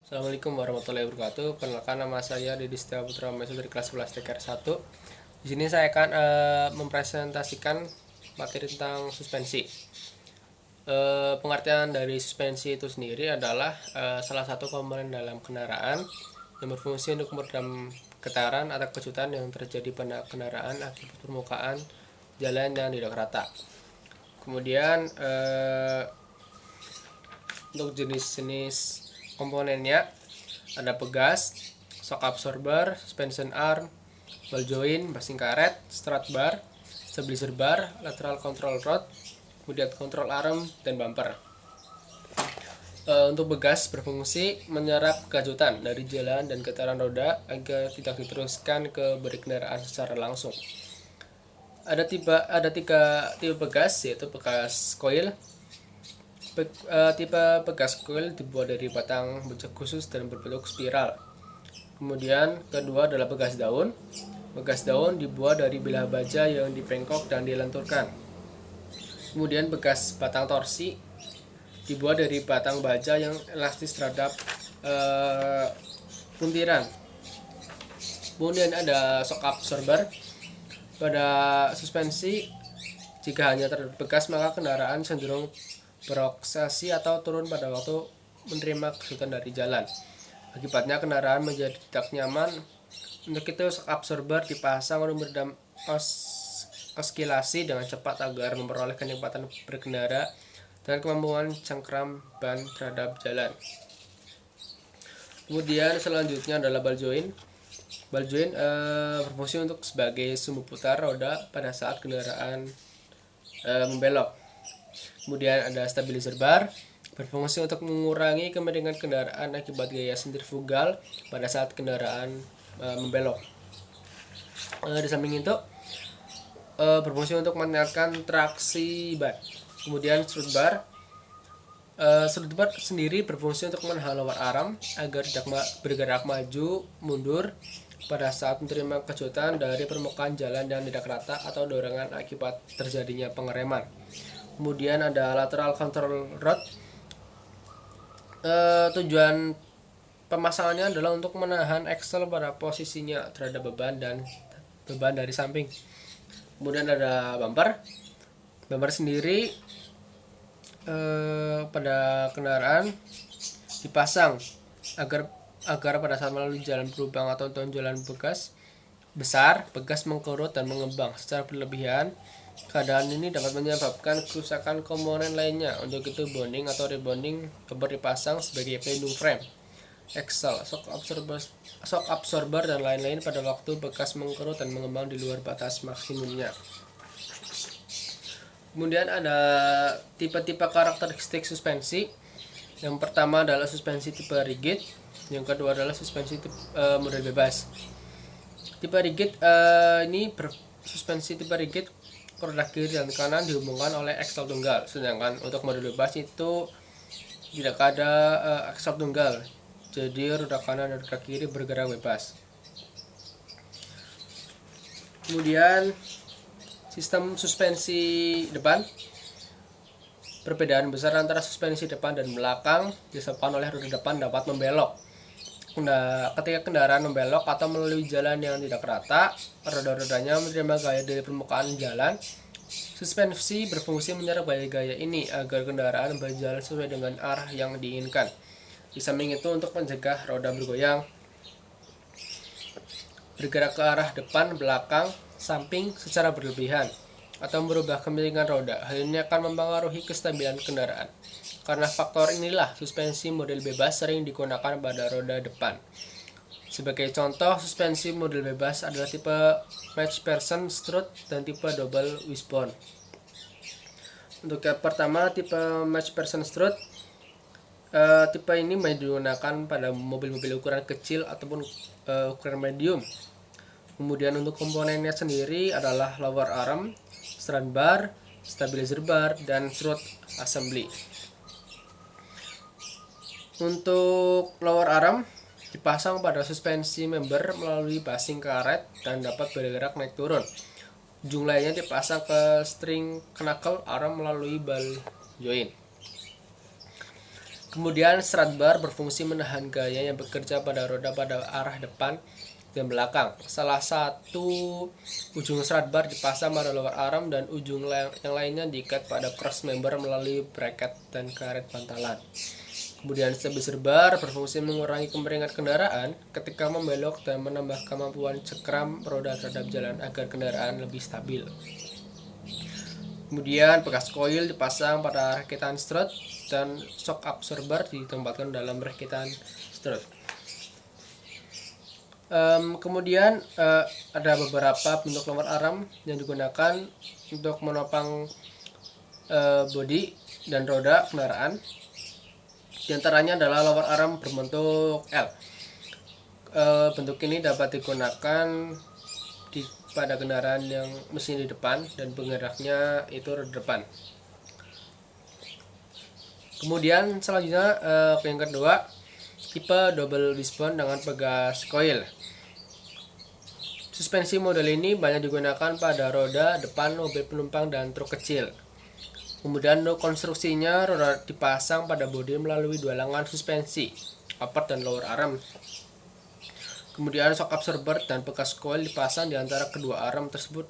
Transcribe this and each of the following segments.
Assalamualaikum warahmatullahi wabarakatuh. Perkenalkan, nama saya Didi Setia Putra Mahesa dari kelas 11 TKR 1. Di sini saya akan mempresentasikan materi tentang suspensi. Pengertian dari suspensi itu sendiri adalah salah satu komponen dalam kendaraan yang berfungsi untuk meredam getaran atau kejutan yang terjadi pada kendaraan akibat permukaan jalan yang tidak rata. Kemudian untuk jenis-jenis komponennya ada pegas, shock absorber, suspension arm, ball joint, basing karet, strut bar, stabilizer bar, lateral control rod, kemudian control arm, dan bumper. Untuk pegas berfungsi menyerap kejutan dari jalan dan getaran roda agar tidak diteruskan ke bodi kendaraan secara langsung. Ada tiga tipe pegas, yaitu pegas coil. Tipe pegas coil dibuat dari batang baja khusus dan berbentuk spiral. Kemudian kedua adalah pegas daun. Pegas daun dibuat dari bilah baja yang dipengkok dan dilenturkan. Kemudian pegas batang torsi dibuat dari batang baja yang elastis terhadap puntiran. Kemudian ada shock absorber. Pada suspensi, jika hanya terdapat bekas, maka kendaraan cenderung beroksasi atau turun pada waktu menerima kesulitan dari jalan. Akibatnya kendaraan menjadi tidak nyaman. Untuk itu shock absorber dipasang untuk meredam oscilasi dengan cepat agar memperoleh kenikmatan berkendara dan kemampuan cengkram ban terhadap jalan. Kemudian selanjutnya adalah ball joint. Ball joint berfungsi untuk sebagai sumbu putar roda pada saat kendaraan membelok. Kemudian ada stabilizer bar, berfungsi untuk mengurangi kemiringan kendaraan akibat gaya sentrifugal pada saat kendaraan membelok. Di samping itu berfungsi untuk meningkatkan traksi ban. Kemudian strut bar. Strut bar sendiri berfungsi untuk menahan lower arm agar tidak bergerak maju mundur pada saat menerima kejutan dari permukaan jalan yang tidak rata atau dorongan akibat terjadinya pengereman. Kemudian ada lateral control rod. Tujuan pemasangannya adalah untuk menahan axle pada posisinya terhadap beban dari samping. Kemudian ada bumper. Bumper sendiri pada kendaraan dipasang agar pada saat melalui jalan berlubang atau jalan besar, bekas mengkerut dan mengembang secara berlebihan. Keadaan ini dapat menyebabkan kerusakan komponen lainnya. Untuk itu bonding atau rebonding bumper dipasang sebagai pelindung frame, axle, shock absorber dan lain-lain pada waktu bekas mengkerut dan mengembang di luar batas maksimumnya. Kemudian ada tipe-tipe karakteristik suspensi. Yang pertama adalah suspensi tipe rigid, yang kedua adalah suspensi model bebas. Tipe rigid suspensi tipe rigid, roda kiri dan kanan dihubungkan oleh axle tunggal, sedangkan untuk model bebas itu tidak ada axle tunggal, jadi roda kanan dan roda kiri bergerak bebas. Kemudian sistem suspensi depan. Perbedaan besar antara suspensi depan dan belakang disebabkan oleh roda depan dapat membelok. Ketika kendaraan membelok atau melalui jalan yang tidak rata, roda-rodanya menerima gaya dari permukaan jalan. Suspensi berfungsi menyerap gaya-gaya ini agar kendaraan berjalan sesuai dengan arah yang diinginkan. Di samping itu, untuk mencegah roda bergoyang, bergerak ke arah depan, belakang, samping secara berlebihan, atau merubah kemiringan roda. Hal ini akan mempengaruhi kestabilan kendaraan. Karena faktor inilah, suspensi model bebas sering digunakan pada roda depan. Sebagai contoh, suspensi model bebas adalah tipe McPherson strut dan tipe double wishbone. Untuk yang pertama, tipe McPherson strut. Tipe ini digunakan pada mobil-mobil ukuran kecil ataupun ukuran medium. Kemudian untuk komponennya sendiri adalah lower arm, strut bar, stabilizer bar, dan strut assembly. Untuk lower arm dipasang pada suspensi member melalui basing karet dan dapat bergerak naik turun. Ujung lainnya dipasang ke string knuckle arm melalui ball joint. Kemudian strut bar berfungsi menahan gaya yang bekerja pada roda pada arah depan dan belakang. Salah satu ujung strut bar dipasang pada lower arm dan ujung yang lainnya diikat pada cross member melalui bracket dan karet pantalan. Kemudian stabilizer bar berfungsi mengurangi kemiringan kendaraan ketika membelok dan menambah kemampuan cekram roda terhadap jalan agar kendaraan lebih stabil. Kemudian bekas koil dipasang pada rakitan strut dan shock absorber ditempatkan dalam rakitan strut. Kemudian ada beberapa bentuk lower arm yang digunakan untuk menopang bodi dan roda kendaraan. Di antaranya adalah lower arm berbentuk L. Bentuk ini dapat digunakan pada kendaraan yang mesin di depan dan penggeraknya itu roda depan. Kemudian selanjutnya yang kedua, tipe double wishbone dengan pegas coil. Suspensi model ini banyak digunakan pada roda depan mobil penumpang dan truk kecil. Kemudian untuk konstruksinya, roda dipasang pada bodi melalui dua lengan suspensi, upper dan lower arm. Kemudian shock absorber dan bekas coil dipasang di antara kedua arm tersebut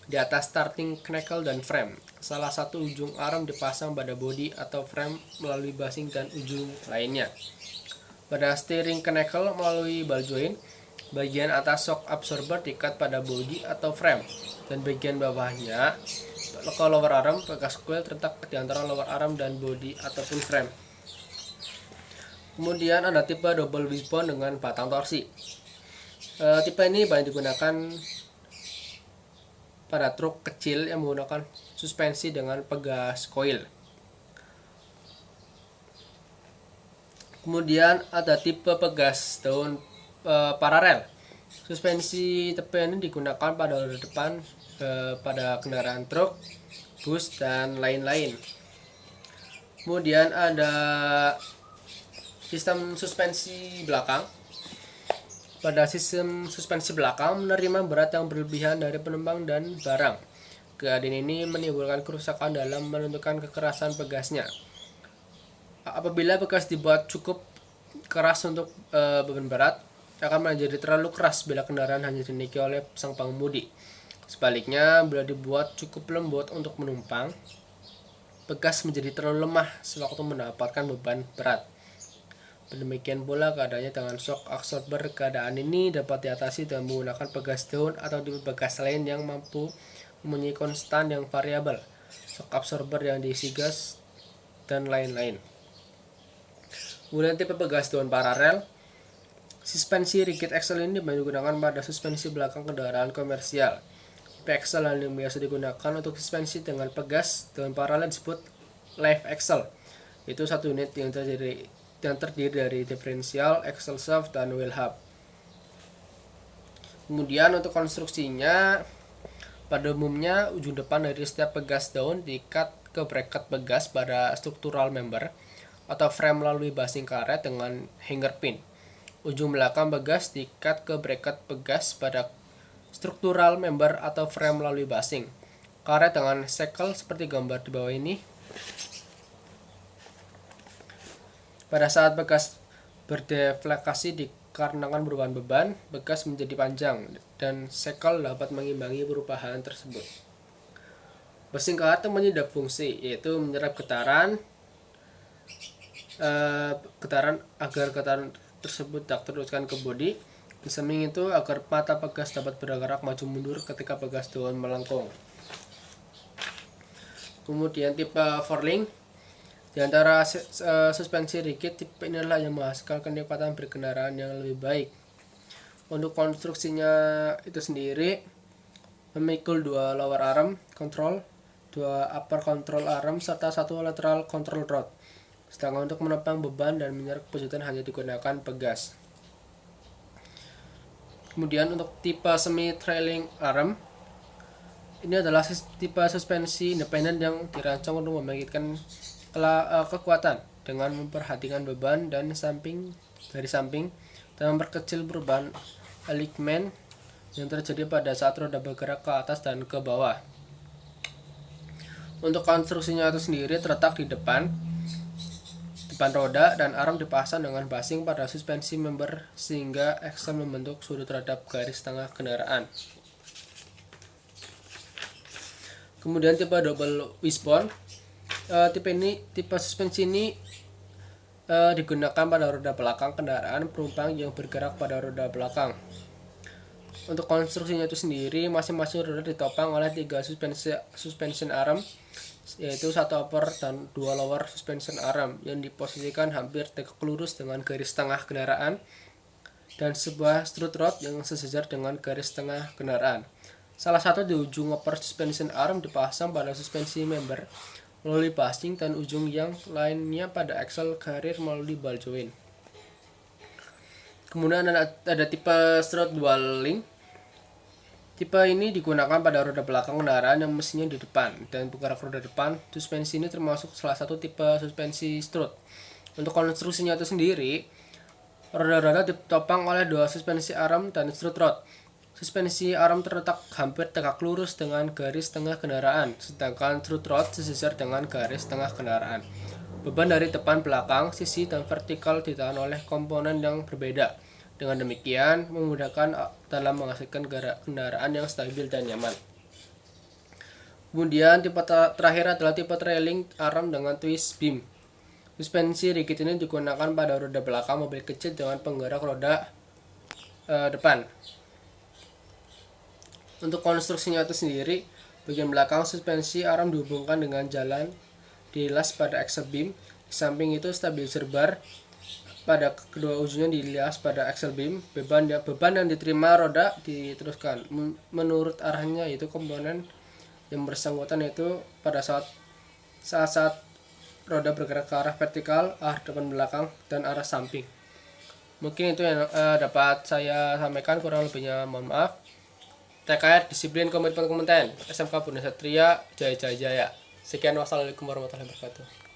di atas starting knuckle dan frame. Salah satu ujung arm dipasang pada bodi atau frame melalui basing dan ujung lainnya. Pada steering knuckle melalui ball joint, bagian atas shock absorber diikat pada bodi atau frame dan bagian bawahnya ke lower arm, bekas coil terletak di antara lower arm dan bodi ataupun frame. Kemudian ada tipe double wishbone dengan batang torsi. Tipe ini banyak digunakan pada truk kecil yang menggunakan suspensi dengan pegas coil. Kemudian ada tipe pegas daun paralel. Suspensi tipe ini digunakan pada roda depan pada kendaraan truk, bus, dan lain-lain. Kemudian ada sistem suspensi belakang. Pada sistem suspensi belakang menerima berat yang berlebihan dari penumpang dan barang. Keadaan ini menimbulkan kerusakan dalam menentukan kekerasan pegasnya. Apabila pegas dibuat cukup keras untuk beban berat, akan menjadi terlalu keras bila kendaraan hanya dinaiki oleh sang pengemudi. Sebaliknya, bila dibuat cukup lembut untuk menumpang, pegas menjadi terlalu lemah sewaktu mendapatkan beban berat. Demikian pula keadaannya dengan shock absorber. Keadaan ini dapat diatasi dengan menggunakan pegas daun atau tipe pegas lain yang mampu mempunyai konstan yang variabel, shock absorber yang diisi gas, dan lain-lain. Kemudian tipe pegas daun paralel. Suspensi rigid axle ini banyak digunakan pada suspensi belakang kendaraan komersial. Tipe axle yang biasa digunakan untuk suspensi dengan pegas daun paralel disebut live axle. Itu satu unit yang terdiri dari diferensial, axle shaft, dan wheel hub. Kemudian untuk konstruksinya, pada umumnya ujung depan dari setiap pegas daun diikat ke bracket pegas pada struktural member atau frame melalui basing karet dengan hanger pin. Ujung belakang pegas diikat ke bracket pegas pada struktural member atau frame melalui basing karet dengan shackle seperti gambar di bawah ini. Pada saat bekas berdeflekasi dikarenakan perubahan beban, bekas menjadi panjang dan shackle dapat mengimbangi perubahan tersebut. Basing karet mempunyai dua fungsi, yaitu menyerap getaran agar getaran tersebut tak teruskan ke bodi. Di samping itu agar mata pegas dapat bergerak maju mundur ketika pegas daun melengkung. Kemudian tipe forling. Di antara suspensi rigid, tipe inilah yang menghasilkan kenikmatan berkendaraan yang lebih baik. Untuk konstruksinya itu sendiri memikul dua lower arm control, dua upper control arm, serta satu lateral control rod. Sedangkan untuk menopang beban dan menyerap kejutan hanya digunakan pegas. Kemudian untuk tipe semi trailing arm, ini adalah tipe suspensi independen yang dirancang untuk membangkitkan kekuatan dengan memperhatikan beban dari samping dan memperkecil perubahan alignment yang terjadi pada saat roda bergerak ke atas dan ke bawah. Untuk konstruksinya itu sendiri terletak di depan depan roda dan arm dipasang dengan basing pada suspensi member sehingga aksel membentuk sudut terhadap garis tengah kendaraan. Kemudian tipe double wishbone. Tipe suspensi ini digunakan pada roda belakang kendaraan penumpang yang bergerak pada roda belakang. Untuk konstruksinya itu sendiri, masing-masing roda ditopang oleh 3 suspension arm, yaitu 1 upper dan 2 lower suspension arm yang diposisikan hampir tegak lurus dengan garis tengah kendaraan, dan sebuah strut rod yang sejajar dengan garis tengah kendaraan. Salah satu di ujung upper suspension arm dipasang pada suspensi member melalui basing dan ujung yang lainnya pada aksel karir melalui ball joint. Kemudian ada tipe strut dual link. Tipe ini digunakan pada roda belakang kendaraan yang mesinnya di depan dan penggerak roda depan. Suspensi ini termasuk salah satu tipe suspensi strut. Untuk konstruksinya itu sendiri, roda-roda ditopang oleh 2 suspensi arm dan strut rod. Suspensi arm terletak hampir tegak lurus dengan garis tengah kendaraan, sedangkan strut rod sejajar dengan garis tengah kendaraan. Beban dari depan, belakang, sisi, dan vertikal ditahan oleh komponen yang berbeda. Dengan demikian, memudahkan dalam menghasilkan kendaraan yang stabil dan nyaman. Kemudian tipe terakhir adalah tipe trailing arm dengan twist beam. Suspensi rigid ini digunakan pada roda belakang mobil kecil dengan penggerak roda depan. Untuk konstruksinya itu sendiri, bagian belakang suspensi arm dihubungkan dengan jalan dilas pada axle beam. Di samping itu stabilizer bar pada kedua ujungnya dilias pada axle beam. Beban yang diterima roda diteruskan menurut arahnya, yaitu komponen yang bersangkutan yaitu pada saat roda bergerak ke arah vertikal, arah depan belakang, dan arah samping. Mungkin itu yang dapat saya sampaikan, kurang lebihnya mohon maaf. TKR Disiplin Komitmen Kompeten SMK Bunda Satria Jaya Jaya Jaya. Sekian, wassalamualaikum warahmatullahi wabarakatuh.